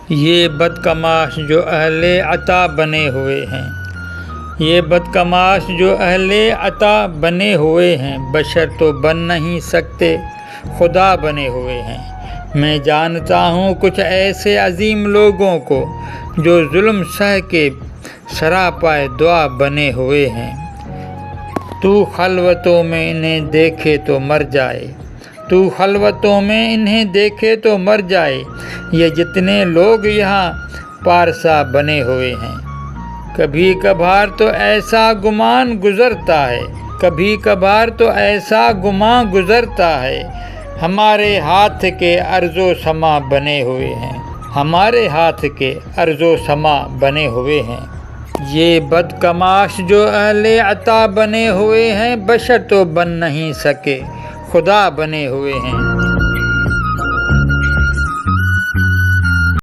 یہ بدکماش جو اہل عطا بنے ہوئے ہیں، یہ بدکماش جو اہل عطا بنے ہوئے ہیں، بشر تو بن نہیں سکتے، خدا بنے ہوئے ہیں۔ میں جانتا ہوں کچھ ایسے عظیم لوگوں کو جو ظلم سہ کے سراپائے دعا بنے ہوئے ہیں۔ تو خلوتوں میں انہیں دیکھے تو مر جائے، تو خلوتوں میں انہیں دیکھے تو مر جائے، یہ جتنے لوگ یہاں پارسا بنے ہوئے ہیں۔ کبھی کبھار تو ایسا گمان گزرتا ہے، کبھی کبھار تو ایسا گمان گزرتا ہے، ہمارے ہاتھ کے ارض و سما بنے ہوئے ہیں، ہمارے ہاتھ کے ارض و سما بنے ہوئے ہیں۔ یہ بدکماش جو اہل عطا بنے ہوئے ہیں، بشر تو بن نہیں سکے، خدا بنے ہوئے ہیں۔